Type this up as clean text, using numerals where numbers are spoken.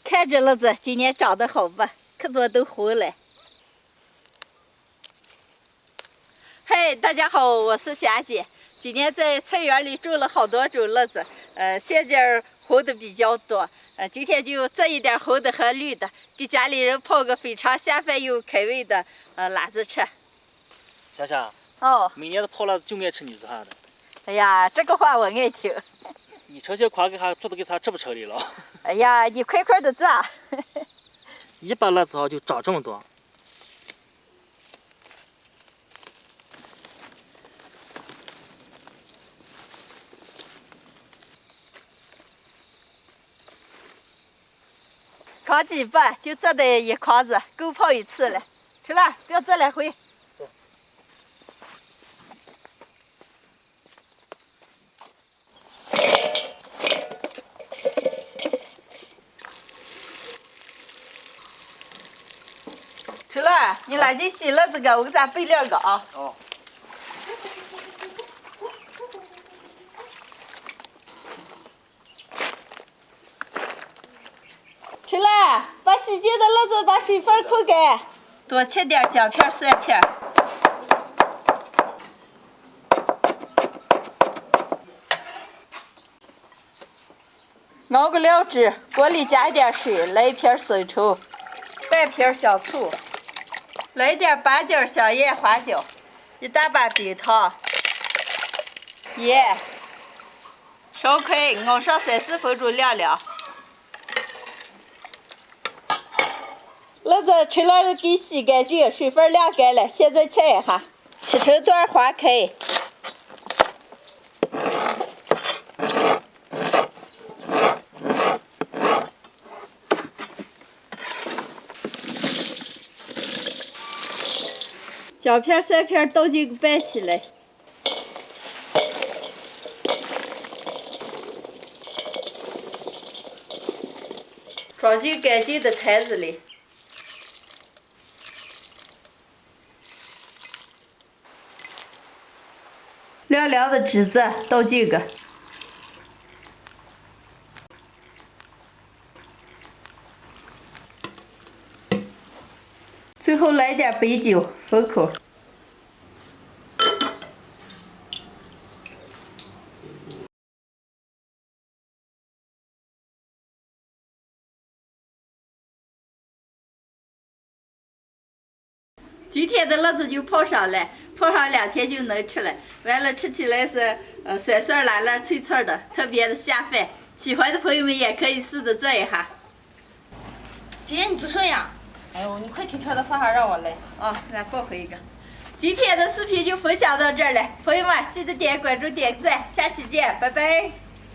看这乐子今年长得好吧，可多都红了。嘿，大家好，我是霞姐。今年在菜园里种了好多种乐子，现在红的比较多。今天就这一点红的和绿的，给家里人泡个非常下饭又开胃的辣子吃。霞霞，哦，每年的泡辣子就爱吃你做啥的。哎呀，这个话我爱听。你这些夸给他做的给啥吃不吃的了？哎呀，你快快的做。一把辣子就长这么多。扛几把就这的一筐子，够泡一次了。吃了，不要这两回。秋兰，你拿去洗了这个，我给咱备两个啊。哦。秋兰，把洗净的乐子把水分扣干，多切点姜片、蒜片。熬个料汁，锅里加一点水，来一片生抽，半片香醋，来一点八角、香叶、花椒，一大把冰糖，盐，烧开，熬上3-4分钟凉凉。乐子吃了给洗干净，水分晾干了，现在切一下，切成段划开。姜片、蒜片倒进拌起来，装进干净的坛子里。凉凉的汁子倒进个，最后来点白酒封口。今天的乐子就泡上了，泡上2天就能吃了。完了吃起来是酸酸辣辣、脆脆的，特别的下饭。喜欢的朋友们也可以试着做一下。姐，你做啥呀？哎呦，你快听车的放下让我来。哦，咱抱回一个。今天的视频就分享到这儿了，朋友们记得点关注、点个赞，下期见，拜拜。